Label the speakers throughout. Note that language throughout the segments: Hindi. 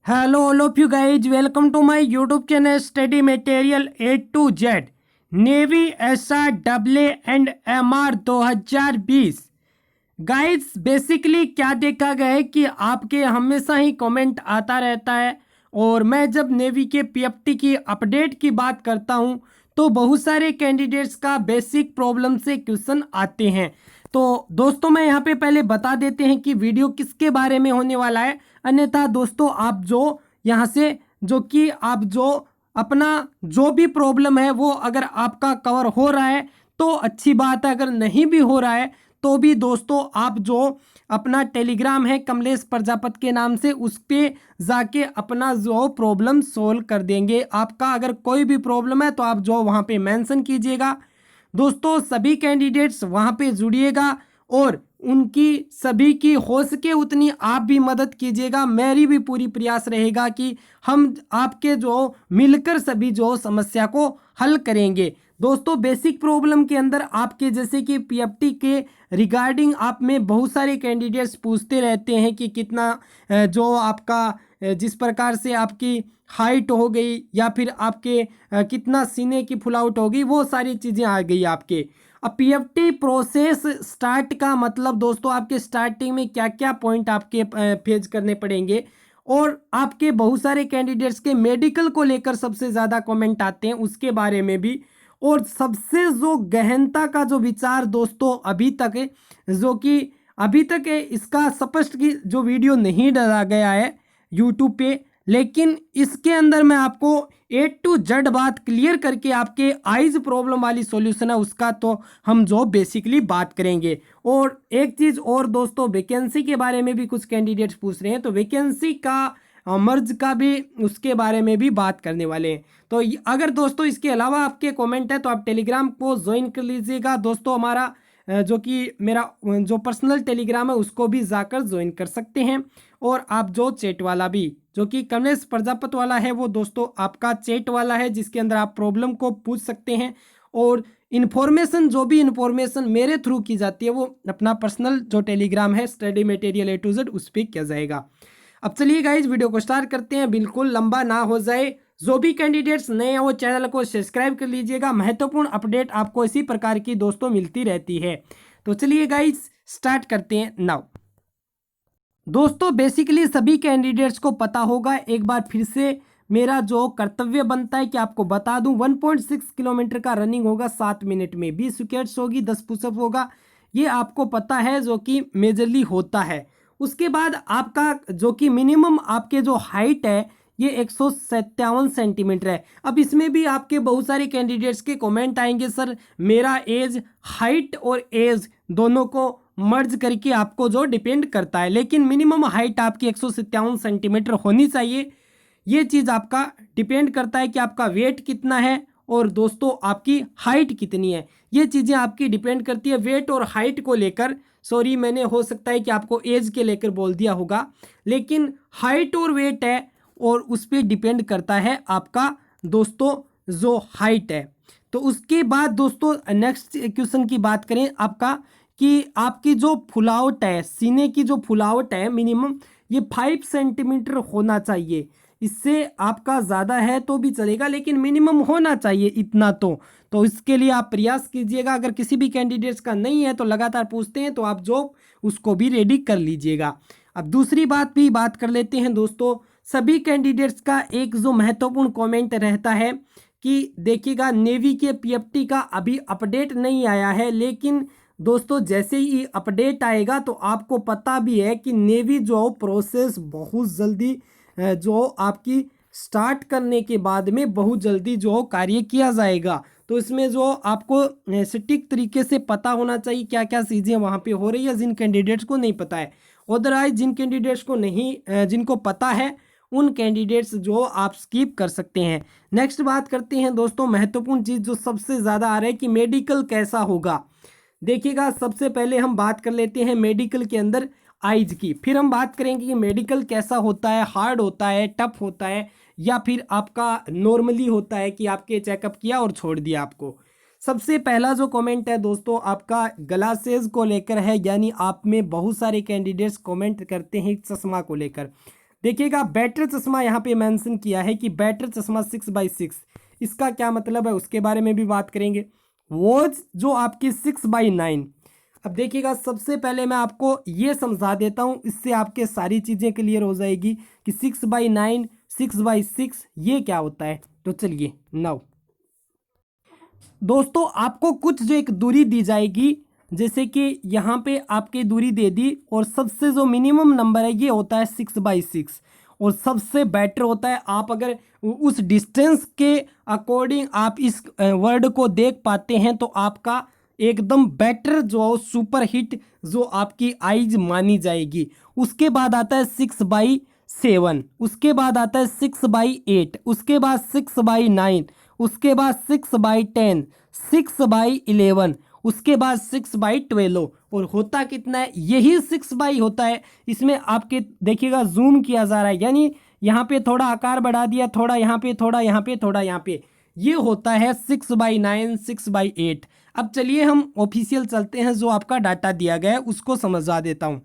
Speaker 1: Hello all of you guys, welcome to my YouTube channel study material A to Z. Navy SR W and MR 2020। Guys basically क्या देखा गया है कि आपके हमेशा ही कमेंट आता रहता है और मैं जब नेवी के पीएफटी की अपडेट की बात करता हूं तो बहुत सारे कैंडिडेट्स का बेसिक प्रॉब्लम से क्वेश्चन आते हैं। तो दोस्तों मैं यहाँ पे पहले बता देते हैं कि वीडियो किसके बारे में होने वाला है। अन्यथा दोस्तों आप जो यहाँ से जो कि आप जो अपना जो भी प्रॉब्लम है वो अगर आपका कवर हो रहा है तो अच्छी बात है, अगर नहीं भी हो रहा है तो भी दोस्तों आप जो अपना टेलीग्राम है कमलेश प्रजापति के नाम से उस पे जाके अपना जो प्रॉब्लम सोल्व कर देंगे। आपका अगर कोई भी प्रॉब्लम है तो आप जो वहाँ पे मेंशन कीजिएगा। दोस्तों सभी कैंडिडेट्स वहाँ पे जुड़िएगा और उनकी सभी की हो सके उतनी आप भी मदद कीजिएगा। मेरी भी पूरी प्रयास रहेगा कि हम आपके जो मिलकर सभी जो समस्या को हल करेंगे। दोस्तों बेसिक प्रॉब्लम के अंदर आपके जैसे कि पीएफटी के रिगार्डिंग आप में बहुत सारे कैंडिडेट्स पूछते रहते हैं कि कितना जो आपका जिस प्रकार से आपकी हाइट हो गई या फिर आपके कितना सीने की फुल आउट हो गई, वो सारी चीज़ें आ गई आपके। अब पीएफटी प्रोसेस स्टार्ट का मतलब दोस्तों आपके स्टार्टिंग में क्या क्या पॉइंट आपके फेज करने पड़ेंगे और आपके बहुत सारे कैंडिडेट्स के मेडिकल को लेकर सबसे ज़्यादा कमेंट आते हैं उसके बारे में भी। और सबसे जो गहनता का जो विचार दोस्तों अभी तक है जो कि अभी तक है इसका स्पष्ट की जो वीडियो नहीं डाला गया है यूट्यूब पे, लेकिन इसके अंदर मैं आपको ए टू जेड बात क्लियर करके आपके आइज प्रॉब्लम वाली सॉल्यूशन है उसका तो हम जो बेसिकली बात करेंगे। और एक चीज़ और दोस्तों वैकेंसी के बारे में भी कुछ कैंडिडेट्स पूछ रहे हैं तो वैकेंसी का मर्ज का भी उसके बारे में भी बात करने वाले हैं। तो अगर दोस्तों इसके अलावा आपके कमेंट है तो आप टेलीग्राम को ज्वाइन कर लीजिएगा। दोस्तों हमारा जो कि मेरा जो पर्सनल टेलीग्राम है उसको भी जाकर ज्वाइन कर सकते हैं। और आप जो चैट वाला भी जो कि कमलेश प्रजापति वाला है वो दोस्तों आपका चैट वाला है जिसके अंदर आप प्रॉब्लम को पूछ सकते हैं और इन्फॉर्मेशन जो भी इन्फॉर्मेशन मेरे थ्रू की जाती है वो अपना पर्सनल जो टेलीग्राम है study material A to Z उस पर किया जाएगा। अब चलिए गाइज वीडियो को स्टार्ट करते हैं, बिल्कुल लंबा ना हो जाए। जो भी कैंडिडेट्स नए हैं वो चैनल को सब्सक्राइब कर लीजिएगा, महत्वपूर्ण अपडेट आपको इसी प्रकार की दोस्तों मिलती रहती है। तो चलिए गाइज स्टार्ट करते हैं नाउ। दोस्तों बेसिकली सभी कैंडिडेट्स को पता होगा, एक बार फिर से मेरा जो कर्तव्य बनता है कि आपको बता दूं 1.6 किलोमीटर का रनिंग होगा 7 मिनट में, 20 स्क्वाट्स होगी, 10 पुशअप होगा, ये आपको पता है जो कि मेजरली होता है। उसके बाद आपका जो कि मिनिमम आपके जो हाइट है ये 157 सेंटीमीटर है। अब इसमें भी आपके बहुत सारे कैंडिडेट्स के कमेंट आएंगे सर मेरा एज हाइट और एज दोनों को मर्ज करके आपको जो डिपेंड करता है, लेकिन मिनिमम हाइट आपकी 157 सेंटीमीटर होनी चाहिए। ये चीज़ आपका डिपेंड करता है कि आपका वेट कितना है और दोस्तों आपकी हाइट कितनी है, ये चीज़ें आपकी डिपेंड करती है। वेट और हाइट को लेकर सॉरी मैंने हो सकता है कि आपको एज के लेकर बोल दिया होगा, लेकिन हाइट और वेट है और उस पर डिपेंड करता है आपका दोस्तों जो हाइट है। तो उसके बाद दोस्तों नेक्स्ट क्वेश्चन की बात करें आपका कि आपकी जो फुलावट है सीने की जो फुलावट है मिनिमम ये 5 सेंटीमीटर होना चाहिए। इससे आपका ज़्यादा है तो भी चलेगा लेकिन मिनिमम होना चाहिए इतना। तो इसके लिए आप प्रयास कीजिएगा। अगर किसी भी कैंडिडेट्स का नहीं है तो लगातार पूछते हैं तो आप जो उसको भी रेडी कर लीजिएगा। अब दूसरी बात भी बात कर लेते हैं दोस्तों। सभी कैंडिडेट्स का एक जो महत्वपूर्ण कमेंट रहता है कि देखिएगा नेवी के पीएफटी का अभी अपडेट नहीं आया है, लेकिन दोस्तों जैसे ही अपडेट आएगा तो आपको पता भी है कि नेवी जो प्रोसेस बहुत जल्दी जो आपकी स्टार्ट करने के बाद में बहुत जल्दी जो कार्य किया जाएगा। तो इसमें जो आपको सटीक तरीके से पता होना चाहिए क्या क्या चीज़ें वहाँ पे हो रही है जिन कैंडिडेट्स को नहीं पता है। अदरवाइज जिन कैंडिडेट्स को नहीं जिनको पता है उन कैंडिडेट्स जो आप स्किप कर सकते हैं। नेक्स्ट बात करते हैं दोस्तों महत्वपूर्ण चीज़ जो सबसे ज़्यादा आ रहा है कि मेडिकल कैसा होगा। देखिएगा सबसे पहले हम बात कर लेते हैं मेडिकल के अंदर आइज की, फिर हम बात करेंगे कि मेडिकल कैसा होता है, हार्ड होता है, टफ होता है या फिर आपका नॉर्मली होता है कि आपके चेकअप किया और छोड़ दिया आपको। सबसे पहला जो कमेंट है दोस्तों आपका ग्लासेस को लेकर है, यानी आप में बहुत सारे कैंडिडेट्स कमेंट करते हैं चश्मा को लेकर। देखिएगा बेटर चश्मा यहाँ पे मेंशन किया है कि बेटर चश्मा 6x6, इसका क्या मतलब है उसके बारे में भी बात करेंगे। वॉच जो आपकी 6x9, अब देखिएगा सबसे पहले मैं आपको ये समझा देता हूँ, इससे आपके सारी चीज़ें क्लियर हो जाएगी कि 6x9 6x6 ये क्या होता है। तो चलिए नाउ दोस्तों आपको कुछ जो एक दूरी दी जाएगी, जैसे कि यहाँ पे आपकी दूरी दे दी और सबसे जो मिनिमम नंबर है ये होता है 6x6 और सबसे बेटर होता है, आप अगर उस डिस्टेंस के अकॉर्डिंग आप इस वर्ड को देख पाते हैं तो आपका एकदम बेटर जो सुपर हिट जो आपकी आइज मानी जाएगी। उसके बाद आता है 6x7, उसके बाद आता है 6x8, उसके बाद 6x9, उसके बाद 6x10, 6x11, उसके बाद 6x12 और होता कितना है, यही 6x होता है। इसमें आपके देखिएगा जूम किया जा रहा है, यानी यहाँ पे थोड़ा आकार बढ़ा दिया, थोड़ा यहाँ पे, थोड़ा यहाँ पे, थोड़ा यहाँ पे, ये होता है 6x9 6x8। अब चलिए हम ऑफिशियल चलते हैं, जो आपका डाटा दिया गया है उसको समझा देता हूँ।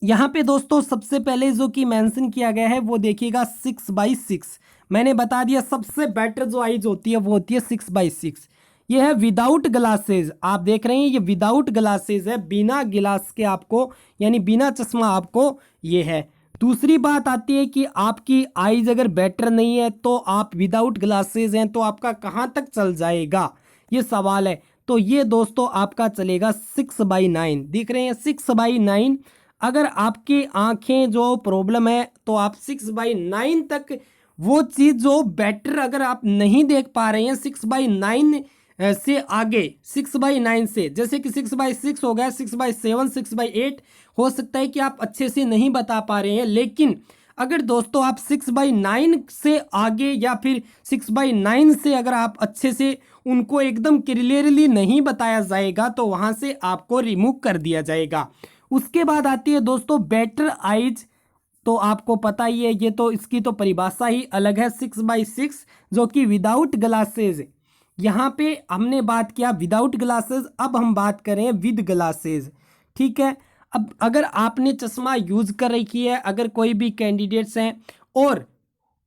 Speaker 1: यहाँ पे दोस्तों सबसे पहले जो कि मेंशन किया गया है वो देखिएगा 6x6, मैंने बता दिया सबसे बेटर जो आइज होती है वो होती है 6x6। ये है विदाउट ग्लासेज, आप देख रहे हैं ये विदाउट ग्लासेज है, बिना गिलास के आपको, यानी बिना चश्मा आपको ये है। दूसरी बात आती है कि आपकी आइज अगर बेटर नहीं है तो आप विदाउट ग्लासेज हैं तो आपका कहाँ तक चल जाएगा, ये सवाल है। तो ये दोस्तों आपका चलेगा 6x9, देख रहे हैं 6x9। अगर आपकी आंखें जो प्रॉब्लम है तो आप 6x9 तक वो चीज़ जो बेटर अगर आप नहीं देख पा रहे हैं 6x9 से आगे, 6x9 से, जैसे कि 6x6 हो गया, 6x7 6x8, हो सकता है कि आप अच्छे से नहीं बता पा रहे हैं। लेकिन अगर दोस्तों आप 6x9 से आगे या फिर 6x9 से अगर आप अच्छे से उनको एकदम क्लियरली नहीं बताया जाएगा तो वहाँ से आपको रिमूव कर दिया जाएगा। उसके बाद आती है दोस्तों बेटर आइज, तो आपको पता ही है ये तो इसकी तो परिभाषा ही अलग है 6x6 जो कि विदाउट ग्लासेज। यहाँ पे हमने बात किया विदाउट ग्लासेज, अब हम बात करें विद ग्लासेज, ठीक है। अब अगर आपने चश्मा यूज कर रखी है, अगर कोई भी कैंडिडेट्स हैं और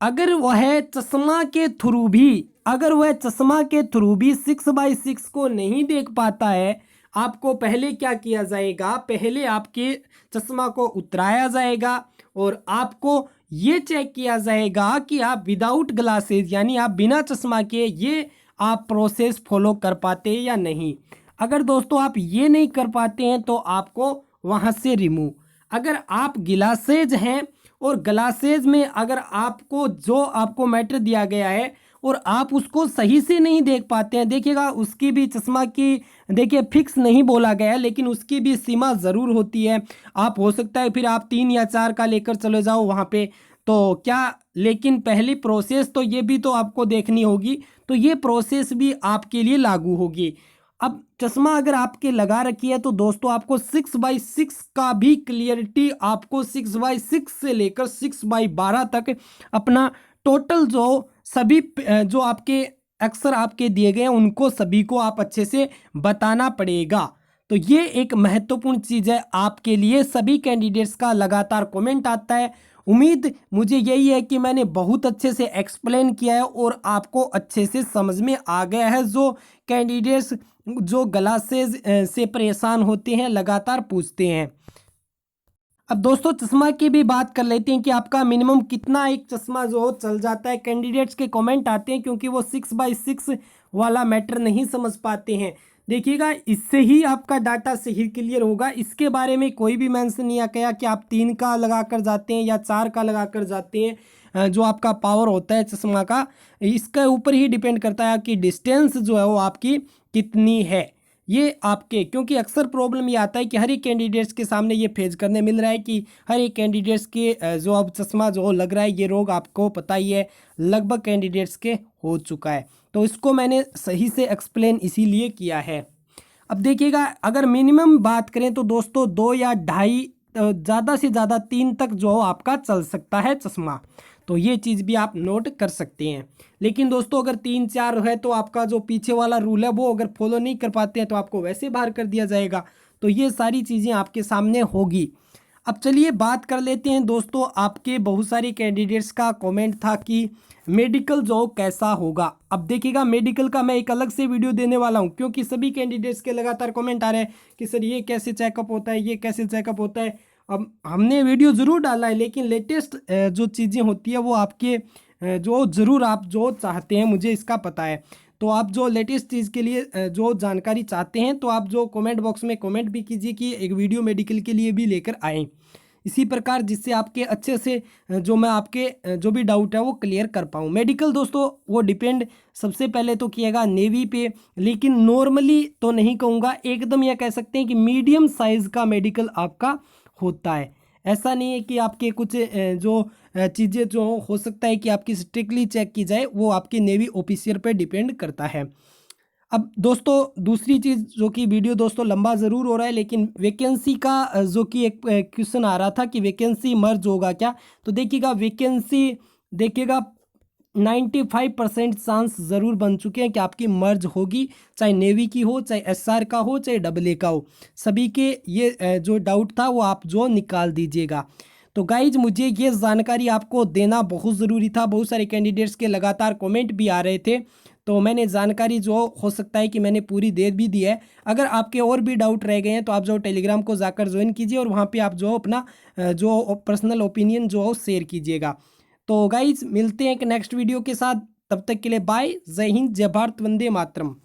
Speaker 1: अगर वह चश्मा के थ्रू भी, अगर वह चश्मा के थ्रू भी 6x6 को नहीं देख पाता है, आपको पहले क्या किया जाएगा, पहले आपके चश्मा को उतराया जाएगा और आपको ये चेक किया जाएगा कि आप विदाउट ग्लासेस यानी आप बिना चश्मा के ये आप प्रोसेस फॉलो कर पाते हैं या नहीं। अगर दोस्तों आप ये नहीं कर पाते हैं तो आपको वहाँ से रिमूव। अगर आप ग्लासेज हैं और ग्लासेज में अगर आपको जो आपको मैटर दिया गया है और आप उसको सही से नहीं देख पाते हैं, देखिएगा उसकी भी चश्मा की देखिए फिक्स नहीं बोला गया है लेकिन उसकी भी सीमा ज़रूर होती है। आप हो सकता है फिर आप 3 या 4 का लेकर चले जाओ वहाँ पे, तो क्या, लेकिन पहली प्रोसेस तो ये भी तो आपको देखनी होगी, तो ये प्रोसेस भी आपके लिए लागू होगी। अब चश्मा अगर आपके लगा रखी है तो दोस्तों आपको 6x6 का भी क्लियरिटी, आपको 6x6 से लेकर 6x12 तक अपना टोटल जो सभी जो आपके अक्सर आपके दिए गए हैं उनको सभी को आप अच्छे से बताना पड़ेगा। तो ये एक महत्वपूर्ण चीज़ है आपके लिए। सभी कैंडिडेट्स का लगातार कमेंट आता है, उम्मीद मुझे यही है कि मैंने बहुत अच्छे से एक्सप्लेन किया है और आपको अच्छे से समझ में आ गया है। जो कैंडिडेट्स जो ग्लासेस से परेशान होते हैं लगातार पूछते हैं। अब दोस्तों चश्मा की भी बात कर लेते हैं कि आपका मिनिमम कितना एक चश्मा जो चल जाता है। कैंडिडेट्स के कमेंट आते हैं क्योंकि वो 6x6 वाला मैटर नहीं समझ पाते हैं। देखिएगा इससे ही आपका डाटा सही क्लियर होगा। इसके बारे में कोई भी मेंशन नहीं किया कि आप 3 का लगा कर जाते हैं या 4 का लगा कर जाते हैं। जो आपका पावर होता है चश्मा का, इसके ऊपर ही डिपेंड करता है कि डिस्टेंस जो है वो आपकी कितनी है। ये आपके, क्योंकि अक्सर प्रॉब्लम ये आता है कि हर एक कैंडिडेट्स के सामने ये फेस करने मिल रहा है कि हर एक कैंडिडेट्स के जो अब चश्मा जो लग रहा है, ये रोग आपको पता ही है लगभग कैंडिडेट्स के हो चुका है। तो इसको मैंने सही से एक्सप्लेन इसीलिए किया है। अब देखिएगा अगर मिनिमम बात करें तो दोस्तों 2 या 2.5 ज़्यादा से ज़्यादा 3 तक जो आपका चल सकता है चश्मा, तो ये चीज़ भी आप नोट कर सकते हैं। लेकिन दोस्तों अगर 3-4 है तो आपका जो पीछे वाला रूल है वो अगर फॉलो नहीं कर पाते हैं तो आपको वैसे बाहर कर दिया जाएगा। तो ये सारी चीज़ें आपके सामने होगी। अब चलिए बात कर लेते हैं दोस्तों, आपके बहुत सारे कैंडिडेट्स का कमेंट था कि मेडिकल जॉब कैसा होगा। अब देखिएगा, मेडिकल का मैं एक अलग से वीडियो देने वाला हूं, क्योंकि सभी कैंडिडेट्स के लगातार कमेंट आ रहे हैं कि सर ये कैसे चेकअप होता है, ये कैसे चेकअप होता है। अब हमने वीडियो ज़रूर डाला है, लेकिन लेटेस्ट जो चीज़ें होती है वो आपके जो ज़रूर आप जो चाहते हैं, मुझे इसका पता है। तो आप जो लेटेस्ट चीज़ के लिए जो जानकारी चाहते हैं, तो आप जो कमेंट बॉक्स में कमेंट भी कीजिए कि एक वीडियो मेडिकल के लिए भी लेकर आएँ। इसी प्रकार जिससे आपके अच्छे से जो मैं आपके जो भी डाउट है वो क्लियर कर पाऊँ। मेडिकल दोस्तों वो डिपेंड सबसे पहले तो किएगा नेवी पे, लेकिन नॉर्मली तो नहीं कहूँगा, एकदम यह कह सकते हैं कि मीडियम साइज़ का मेडिकल आपका होता है। ऐसा नहीं है कि आपके कुछ जो चीज़ें जो हो सकता है कि आपकी स्ट्रिक्टली चेक की जाए, वो आपके नेवी ऑफिसर पे डिपेंड करता है। अब दोस्तों दूसरी चीज़ जो कि वीडियो दोस्तों लंबा ज़रूर हो रहा है, लेकिन वैकेंसी का जो कि एक क्वेश्चन आ रहा था कि वैकेंसी मर्ज होगा क्या। तो देखिएगा वैकेंसी, देखिएगा 95% चांस ज़रूर बन चुके हैं कि आपकी मर्ज होगी, चाहे नेवी की हो, चाहे एसआर का हो, चाहे डबल ए का हो। सभी के ये जो डाउट था वो आप जो निकाल दीजिएगा। तो गाइज मुझे ये जानकारी आपको देना बहुत ज़रूरी था, बहुत सारे कैंडिडेट्स के लगातार कमेंट भी आ रहे थे, तो मैंने जानकारी जो हो सकता है कि मैंने पूरी दे भी दी है। अगर आपके और भी डाउट रह गए हैं तो आप जो टेलीग्राम को जाकर ज्वाइन कीजिए और वहाँ पे आप जो अपना जो पर्सनल ओपिनियन जो हो शेयर कीजिएगा। तो गाइज मिलते हैं एक नेक्स्ट वीडियो के साथ, तब तक के लिए बाय, जय हिंद, जय भारत, वंदे मातरम।